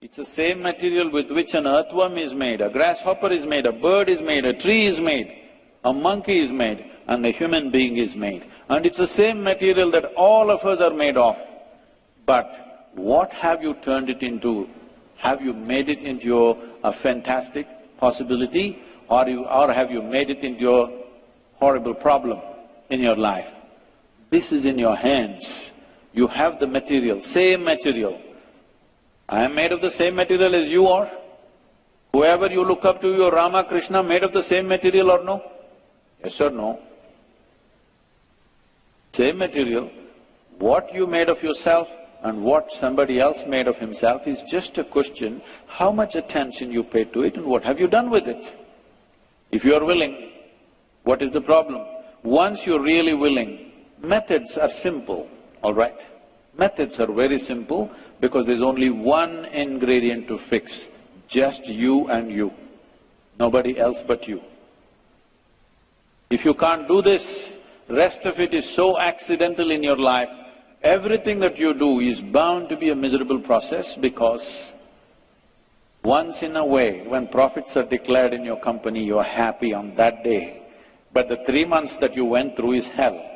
It's the same material with which an earthworm is made, a grasshopper is made, a bird is made, a tree is made, a monkey is made, and a human being is made. And it's the same material that all of us are made of. But what have you turned it into? Have you made it into a fantastic possibility, or have you made it into a horrible problem in your life? This is in your hands. You have the material, same material. I am made of the same material as you are. Whoever you look up to, your Rama, Krishna, made of the same material or no? Yes or no? Same material. What you made of yourself and what somebody else made of himself is just a question how much attention you pay to it and what have you done with it. If you are willing, what is the problem? Once you're really willing, methods are simple, all right? Methods are very simple because there's only one ingredient to fix, just you and you, nobody else but you. If you can't do this, rest of it is so accidental in your life, everything that you do is bound to be a miserable process because once in a way, when profits are declared in your company, you're happy on that day, but the 3 months that you went through is hell.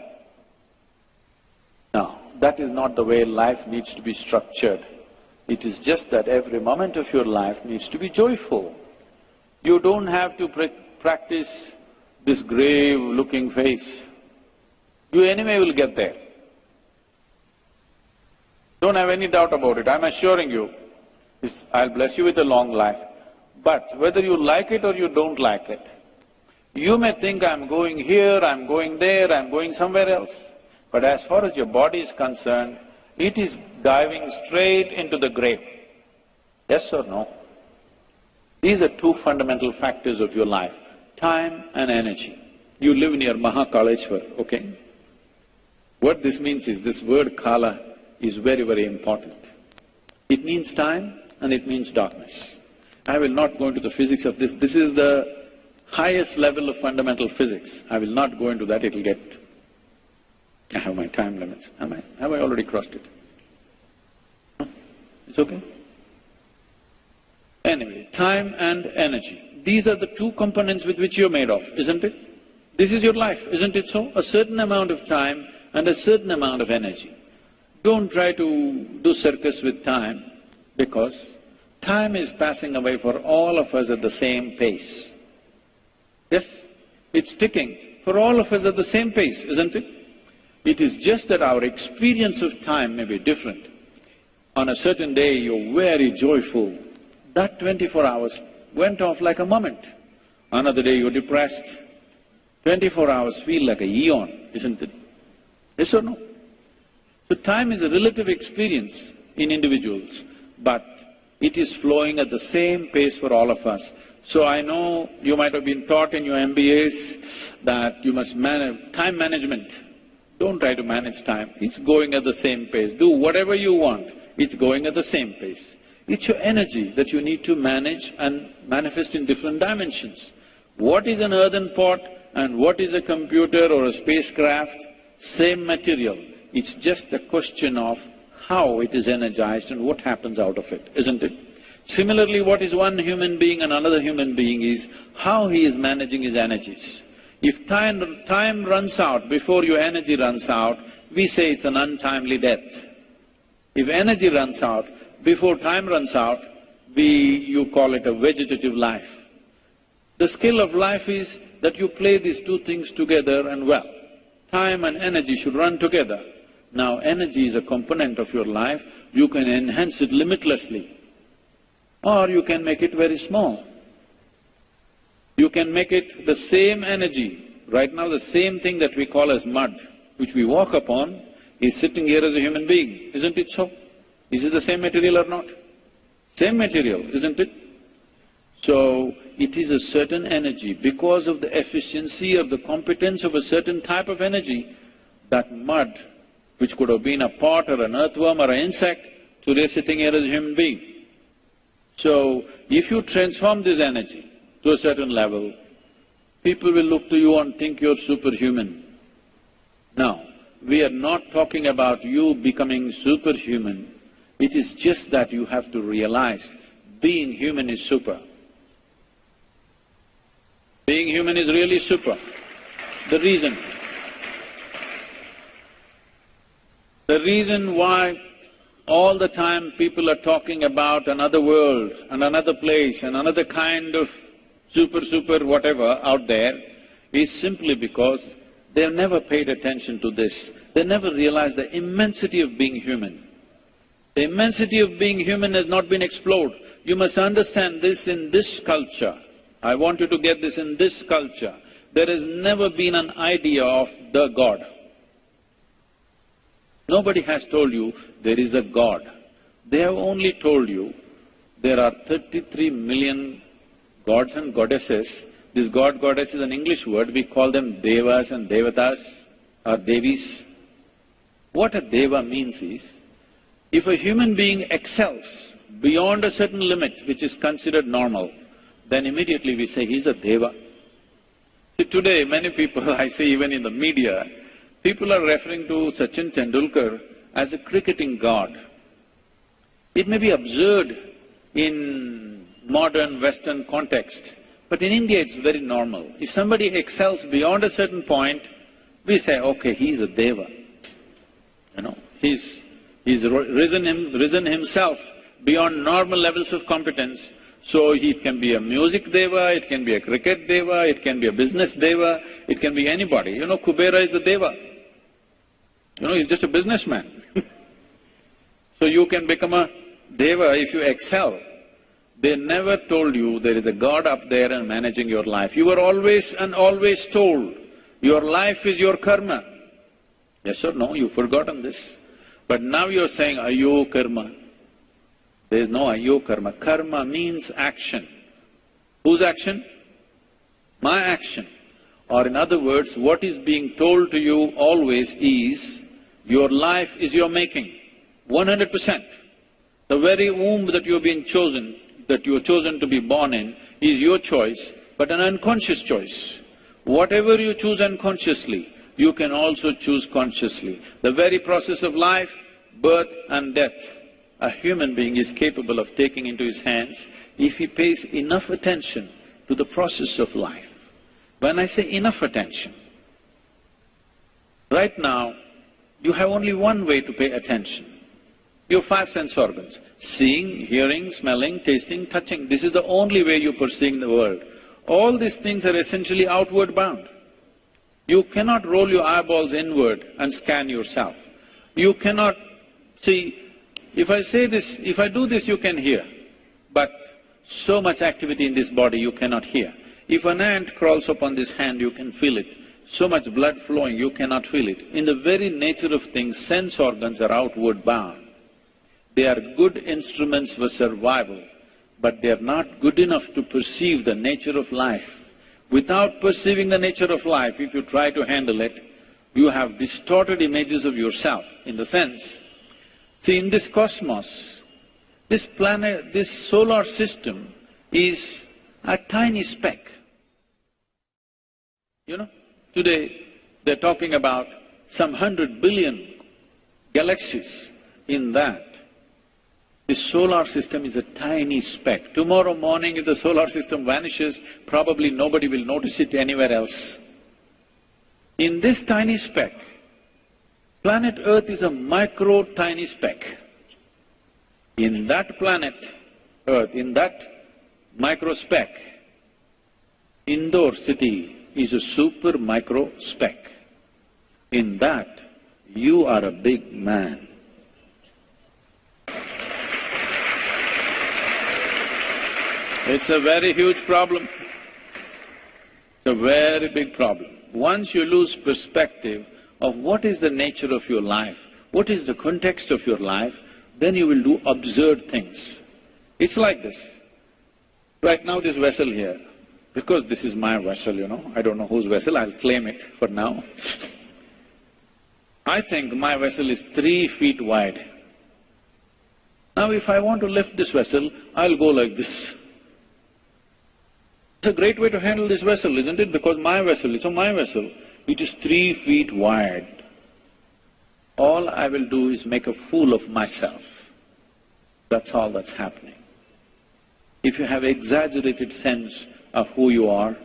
No, that is not the way life needs to be structured. It is just that every moment of your life needs to be joyful. You don't have to practice this grave-looking face. You anyway will get there. Don't have any doubt about it, I'm assuring you. I'll bless you with a long life. But whether you like it or you don't like it, you may think I'm going here, I'm going there, I'm going somewhere else. But as far as your body is concerned, it is diving straight into the grave. Yes or no? These are two fundamental factors of your life, time and energy. You live near Mahakaleshwar, okay? What this means is, this word kala is very, very important. It means time and it means darkness. I will not go into the physics of this. This is the highest level of fundamental physics. I will not go into that, it'll get… I have my time limits. Have I already crossed it? No? It's okay? Anyway, time and energy. These are the two components with which you're made of, isn't it? This is your life, isn't it so? A certain amount of time and a certain amount of energy. Don't try to do circus with time, because time is passing away for all of us at the same pace. Yes, it's ticking for all of us at the same pace, isn't it? It is just that our experience of time may be different. On a certain day, you're very joyful. That 24 hours went off like a moment. Another day, you're depressed. 24 hours feel like a eon, isn't it? Yes or no? So time is a relative experience in individuals, but it is flowing at the same pace for all of us. So I know you might have been taught in your MBAs that you must manage… time management. Don't try to manage time, it's going at the same pace. Do whatever you want, it's going at the same pace. It's your energy that you need to manage and manifest in different dimensions. What is an earthen pot and what is a computer or a spacecraft? Same material. It's just a question of how it is energized and what happens out of it, isn't it? Similarly, what is one human being and another human being is how he is managing his energies. If time runs out before your energy runs out, we say it's an untimely death. If energy runs out before time runs out, you call it a vegetative life. The skill of life is that you play these two things together and well. Time and energy should run together. Now, energy is a component of your life, you can enhance it limitlessly, or you can make it very small. You can make it the same energy. Right now, the same thing that we call as mud, which we walk upon, is sitting here as a human being, isn't it so? Is it the same material or not? Same material, isn't it? So, it is a certain energy. Because of the efficiency or the competence of a certain type of energy, that mud, which could have been a pot or an earthworm or an insect, today sitting here as a human being. So, if you transform this energy to a certain level, people will look to you and think you're superhuman. Now, we are not talking about you becoming superhuman. It is just that you have to realize being human is super. Being human is really super. The reason why all the time people are talking about another world and another place and another kind of super whatever out there is simply because they've never paid attention to this. They never realized the immensity of being human. The immensity of being human has not been explored. You must understand this in this culture. I want you to get this in this culture. There has never been an idea of the God. Nobody has told you there is a God. They have only told you there are 33 million gods and goddesses. This god, goddess is an English word, we call them devas and devatas or devis. What a deva means is, if a human being excels beyond a certain limit which is considered normal, then immediately we say he's a deva. See, today many people, I see even in the media, people are referring to Sachin Tendulkar as a cricketing god. It may be absurd in modern Western context, but in India it's very normal. If somebody excels beyond a certain point, we say, okay, he's a deva. You know, he's risen himself beyond normal levels of competence. So he can be a music deva, it can be a cricket deva, it can be a business deva, it can be anybody. You know, Kubera is a deva. You know, he's just a businessman. So you can become a deva if you excel. They never told you there is a God up there and managing your life. You were always and always told, your life is your karma. Yes or no, you've forgotten this. But now you're saying, ayo karma. There is no ayo karma. Karma means action. Whose action? My action. Or in other words, what is being told to you always is, your life is your making, 100%. The very womb that you've been chosen, that you're chosen to be born in, is your choice, but an unconscious choice. Whatever you choose unconsciously, you can also choose consciously. The very process of life, birth and death, a human being is capable of taking into his hands if he pays enough attention to the process of life. When I say enough attention, right now, you have only one way to pay attention. Your five sense organs, seeing, hearing, smelling, tasting, touching, this is the only way you're perceiving the world. All these things are essentially outward bound. You cannot roll your eyeballs inward and scan yourself. You cannot… See, if I say this, if I do this, you can hear, but so much activity in this body you cannot hear. If an ant crawls upon this hand, you can feel it. So much blood flowing, you cannot feel it. In the very nature of things, sense organs are outward bound. They are good instruments for survival, but they are not good enough to perceive the nature of life. Without perceiving the nature of life, if you try to handle it, you have distorted images of yourself, in the sense, see, in this cosmos, this planet, this solar system is a tiny speck. You know, today they're talking about some 100 billion galaxies. In that, the solar system is a tiny speck. Tomorrow morning if the solar system vanishes, probably nobody will notice it anywhere else. In this tiny speck, planet Earth is a micro tiny speck. In that planet Earth, in that micro speck, Indore city is a super micro speck. In that, you are a big man. It's a very huge problem. It's a very big problem. Once you lose perspective of what is the nature of your life, what is the context of your life, then you will do absurd things. It's like this. Right now this vessel here, because this is my vessel, you know, I don't know whose vessel, I'll claim it for now. I think my vessel is 3 feet wide. Now if I want to lift this vessel, I'll go like this. It's a great way to handle this vessel, isn't it? Because my vessel, it's my vessel, it is 3 feet wide. All I will do is make a fool of myself. That's all that's happening. If you have exaggerated sense of who you are,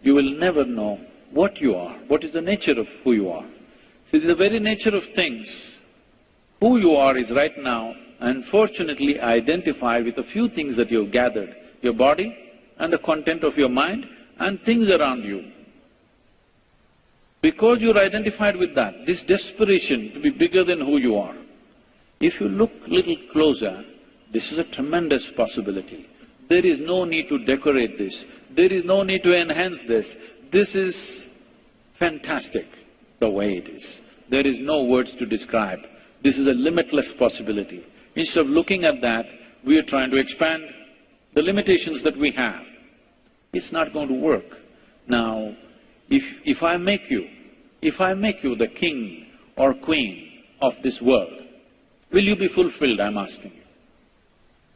you will never know what you are, what is the nature of who you are. See, the very nature of things, who you are is right now unfortunately identified with a few things that you've gathered, your body and the content of your mind and things around you. Because you're identified with that, this desperation to be bigger than who you are, if you look little closer, this is a tremendous possibility. There is no need to decorate this, there is no need to enhance this. This is fantastic the way it is. There is no words to describe. This is a limitless possibility. Instead of looking at that, we are trying to expand the limitations that we have. It's not going to work. Now, if I make you the king or queen of this world, will you be fulfilled, I'm asking you?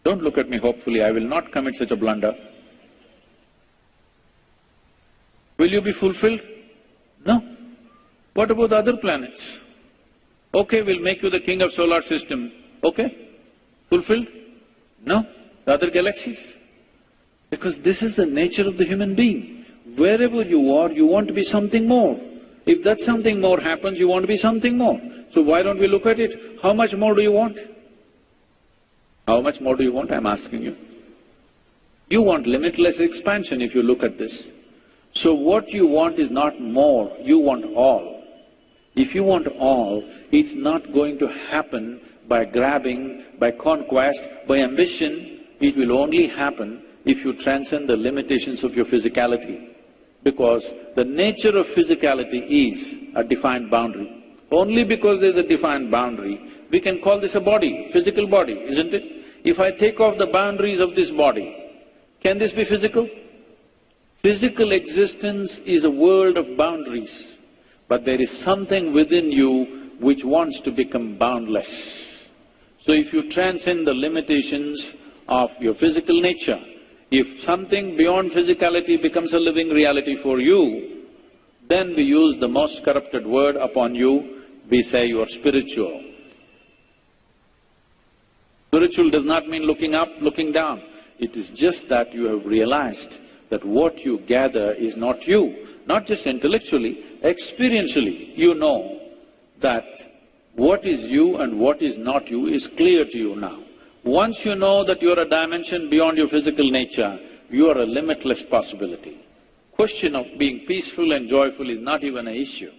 Don't look at me hopefully, I will not commit such a blunder. Will you be fulfilled? No. What about the other planets? Okay, we'll make you the king of solar system. Okay? Fulfilled? No. The other galaxies? Because this is the nature of the human being. Wherever you are, you want to be something more. If that something more happens, you want to be something more. So why don't we look at it? How much more do you want? How much more do you want, I'm asking you? You want limitless expansion if you look at this. So what you want is not more, you want all. If you want all, it's not going to happen by grabbing, by conquest, by ambition. It will only happen if you transcend the limitations of your physicality. Because the nature of physicality is a defined boundary. Only because there's a defined boundary, we can call this a body, physical body, isn't it? If I take off the boundaries of this body, can this be physical? Physical existence is a world of boundaries, but there is something within you which wants to become boundless. So if you transcend the limitations of your physical nature, if something beyond physicality becomes a living reality for you, then we use the most corrupted word upon you, we say you are spiritual. Spiritual does not mean looking up, looking down. It is just that you have realized that what you gather is not you, not just intellectually, experientially. You know that what is you and what is not you is clear to you now. Once you know that you are a dimension beyond your physical nature, you are a limitless possibility. Question of being peaceful and joyful is not even an issue.